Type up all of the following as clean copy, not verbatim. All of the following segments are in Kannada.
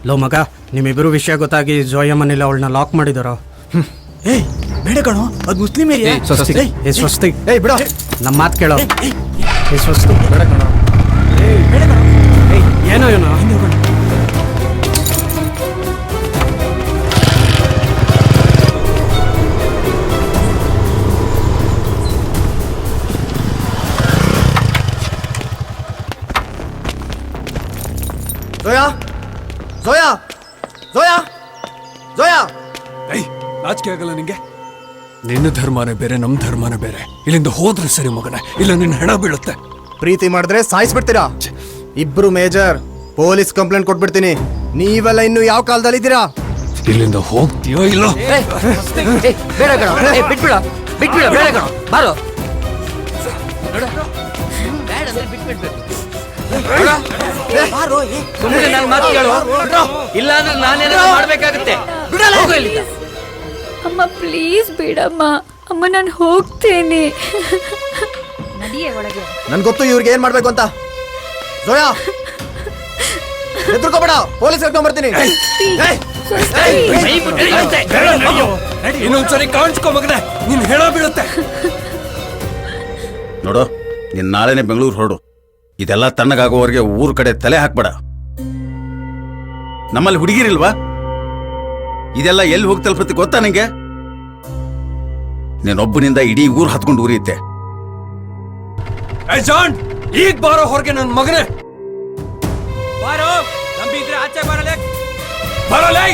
ಲೋ ಮಗ, ನಿಮ್ಮಿಬ್ಬರು ವಿಷಯ ಗೊತ್ತಾಗಿ ಜೋಯ ಮನೇಲಿ ಅವಳನ್ನ ಲಾಕ್ ಮಾಡಿದಾರೋ? ಏಯ್ ಬೇಡ ಕಣೋ, ಅದು ಮುಸ್ಲಿಂ ಏರಿಯಾ. ಸ್ವಸ್ತಿ ಬಿಡ, ನಮ್ಮ ಮಾತು ಕೇಳೋ. ಸ್ವಸ್ತಿ ಬೇಡ ಕಣೋ. ಬೇಡ ಕಣೋ. ಏನೋ ಏನೋ ಹಿಂದೆ ಹೋಗೋಣ. ಜೋಯಾ ಜೋಯಾ ಜೋಯಾ ಜೋಯಾ ಏಯ್, ನಾಚಿಕೆ ಆಗಲ್ಲ ನಿಂಗೆ? ನಿನ್ನ ಧರ್ಮನೇ ಬೇರೆ, ನಮ್ಮ ಧರ್ಮನೇ ಬೇರೆ. ಇಲ್ಲಿಂದ ಹೋದ್ರೆ ಸರಿ ಮಗನೇ, ಇಲ್ಲ ನಿನ್ನ ಹೆಣ ಬೀಳುತ್ತೆ. ಪ್ರೀತಿ ಮಾಡಿದ್ರೆ ಸಾಯಿಸ್ಬಿಡ್ತೀರಾ ಇಬ್ರು. ಮೇಜರ್, ಪೊಲೀಸ್ ಕಂಪ್ಲೇಂಟ್ ಕೊಟ್ಬಿಡ್ತೀನಿ. ನೀವೆಲ್ಲ ಇನ್ನು ಯಾವ ಕಾಲದಲ್ಲಿ ಇದ್ದೀರಾ? ಇಲ್ಲಿಂದ ಹೋಗ್ತೀಯೋ ಇಲ್ಲ? ಬೇಡ ಕಣ, ಬಿಟ್ಬಿಡ ಬಿಟ್ಬಿಡ, ಬೇಡ ಕಣ, ಬಾರೋ. ಸುಮ್ಮನೆ ನನ್ನ ಮಾತು ಕೇಳು, ಇಲ್ಲ ಅಂದ್ರೆ ನಾನೇನಾದ್ರು ಮಾಡ್ಬೇಕಾಗುತ್ತೆ. ಹೋಗು ಇಲ್ಲಿಂದ. ಅಮ್ಮ ಪ್ಲೀಸ್ ಬಿಡಮ್ಮ. ಅಮ್ಮ ನಾನು ಹೋಗ್ತೇನೆ. ನಡಿಯೇ ಒಳಗೆ. ನನ್ ಗೊತ್ತು ಇವ್ರಿಗೆ ಏನ್ ಮಾಡ್ಬೇಕು ಅಂತ. ಜೋಯಾ ಹೆದರ್ಕೋಬೇಡ, ಪೊಲೀಸ್ ಕರ್ಕೊಂಡ್ ಬರ್ತೀನಿ. ಇನ್ನೊಂದ್ಸರಿ ಕಾಣಿಸ್ಕೊ ಮಗನೇ, ನಿನ್ ಹೆಣ ಬೀಳುತ್ತೆ. ನೋಡು, ನೀನ್ ನಾಳೆನೆ ಬೆಂಗಳೂರು ಹೊರಡು. ಇದೆಲ್ಲ ತಣ್ಣಗಾಗುವವರೆಗೆ ಊರ್ ಕಡೆ ತಲೆ ಹಾಕ್ಬೇಡ. ನಮ್ಮಲ್ಲಿ ಹುಡುಗಿರಿಲ್ವಾ? ಇದೆಲ್ಲ ಎಲ್ಲಿ ಹೋಗಿ ತಲುಪುತ್ತೆ ಗೊತ್ತಾ ನಿಂಗೆ? ನೀನೊಬ್ಬನಿಂದ ಇಡೀ ಊರ್ ಹತ್ಕೊಂಡು ಉರಿಯುತ್ತೆ. ಜಾನ್, ಈಗ ಬಾರೋ ಹೊರಗೆ ನನ್ ಮಗನೇ. ಬಾರೋ, ನಂಬಿದ್ರೆ ಆಚೆ ಬರಲೇ. ಬರಲೇ,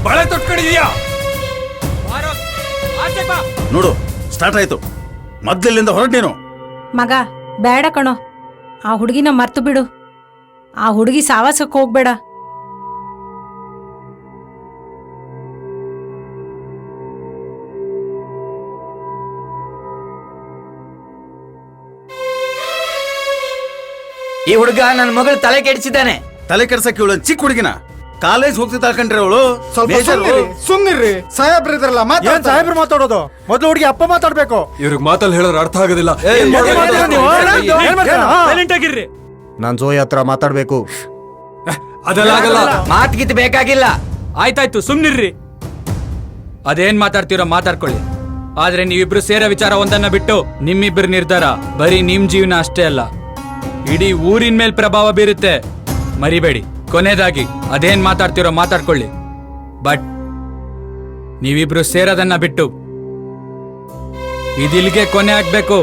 ಬಳೆ ತೊಟ್ಕೊಂಡಿದೀಯಾ? ಬಾರೋ, ಆಚೆ ಬಾ. ನೋಡು, ಸ್ಟಾರ್ಟ್ ಆಯ್ತು. ಮೊದ್ಲಿಂದ ಹೊರಡ್ ನೀನು. ಮಗ ಬೇಡ ಕಣೋ, ಆ ಹುಡುಗಿನ ಮರ್ತು ಬಿಡು. ಆ ಹುಡುಗಿ ಸಾವಾಸಕ್ಕೆ ಹೋಗ್ಬೇಡ. ಈ ಹುಡುಗ ನನ್ನ ಮಗಳು ತಲೆ ಕೆಡಿಸಿದ್ದಾನೆ. ತಲೆ ಕೆಡ್ಸಕ್ಕೆ ಇವಳು ಚಿಕ್ಕ ಹುಡುಗಿನ ಕಾಲೇಜ್ ಹೋಗ್ತಿದ್ದ ಕಂಡ್ರೆ ಅವಳು. ಸುಮ್ನಿರ್ರಿ, ಸಾಹೇಬ್ರ ಇದ್ರಲ್ಲ, ಸಾಹೇಬ್ರು ಮಾತಾಡೋದು. ಮೊದ್ಲು ಹುಡುಗಿ ಅಪ್ಪ ಮಾತಾಡ್ಬೇಕು. ಇವ್ರಿಗೆ ಮಾತಲ್ಲಿ ಹೇಳೋರು ಅರ್ಥ ಆಗೋದಿಲ್ಲ. ನಾನ್ ಜೋಯ್ ಹತ್ರ ಮಾತಾಡ್ಬೇಕು. ಅದೆಲ್ಲ ಆಗಲ್ಲ. ಮಾತ್ಗಿತ್ ಬೇಕಾಗಿಲ್ಲ. ಆಯ್ತಾಯ್ತು, ಸುಮ್ನಿರ್ರಿ. ಅದೇನ್ ಮಾತಾಡ್ತೀರೋ ಮಾತಾಡ್ಕೊಳ್ಳಿ. ಆದ್ರೆ ನೀವಿಬ್ರು ಸೇರೋ ವಿಚಾರ ಒಂದನ್ನ ಬಿಟ್ಟು ನಿಮ್ಮಿಬ್ಬರು ನಿರ್ಧಾರ ಬರೀ ನಿಮ್ ಜೀವನ ಅಷ್ಟೇ ಅಲ್ಲ, ಇಡೀ ಊರಿನ ಮೇಲೆ ಪ್ರಭಾವ ಬೀರುತ್ತೆ. ಮರಿಬೇಡಿ. ಕೊನೆಯದಾಗಿ ಅದೇನ್ ಮಾತಾಡ್ತಿರೋ ಮಾತಾಡ್ಕೊಳ್ಳಿ. ಬಟ್ ನೀವಿಬ್ರು ಸೇರೋದನ್ನ ಬಿಟ್ಟು ಇದಿಲ್ಗೆ ಕೊನೆ ಆಗ್ಬೇಕು.